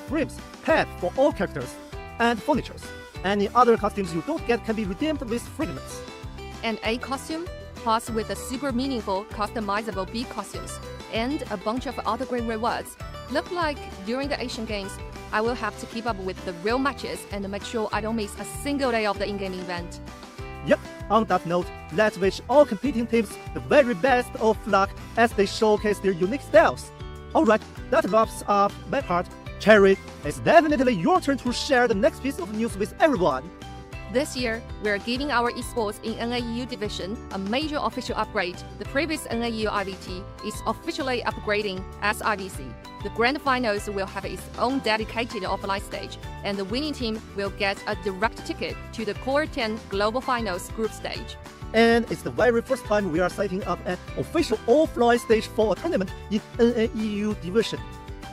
frames, pets for all characters, and furnitures. Any other costumes you don't get can be redeemed with fragments. An A costume, plus with the super meaningful customizable B costumes, and a bunch of other great rewards. Look like during the Asian Games, I will have to keep up with the real matches and make sure I don't miss a single day of the in-game event. Yep, On that note, let's wish all competing teams the very best of luck as they showcase their unique styles. Alright, that wraps up my part. Cherry, it's definitely your turn to share the next piece of news with everyone. This year, we're giving our esports in NAU division a major official upgrade. The previous NAU IVT is officially upgrading as IVC. The grand finals will have its own dedicated offline stage, and the winning team will get a direct ticket to the Core 10 Global Finals group stage. And it's the very first time we are setting up an official offline stage for a tournament in NAU division.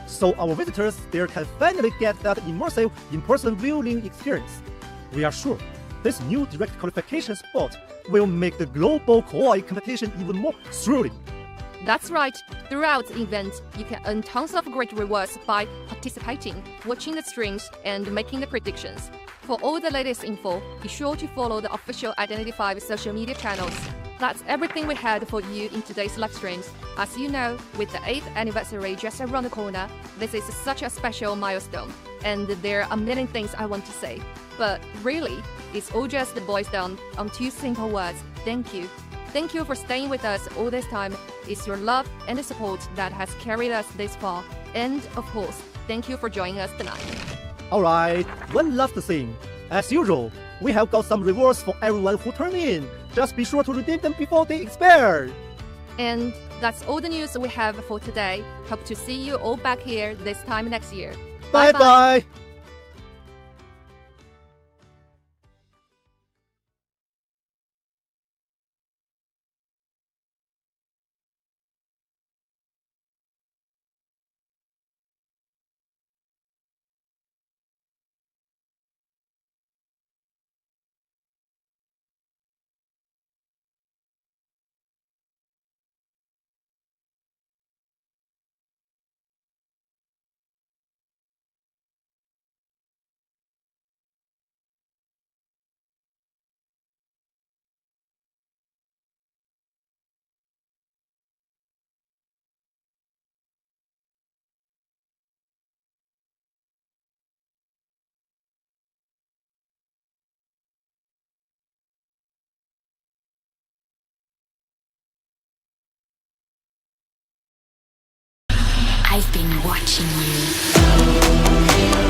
So our visitors there can finally get that immersive in-person viewing experience. We are sure this new direct qualification spot will make the global Koi competition even more thrilling. That's right. Throughout the event, you can earn tons of great rewards by participating, watching the streams, and making the predictions. For all the latest info, be sure to follow the official Identity 5 social media channels. That's everything we had for you in today's live streams. As you know, with the 8th anniversary just around the corner, this is such a special milestone, and there are a million things I want to say. But really, it's all just boils down on two simple words: thank you. Thank you for staying with us all this time. It's your love and the support that has carried us this far. And of course, thank you for joining us tonight. Alright, one last thing. As usual, we have got some rewards for everyone who turned in. Just be sure to redeem them before they expire. And that's all the news we have for today. Hope to see you all back here this time next year. Bye bye! I've been watching you.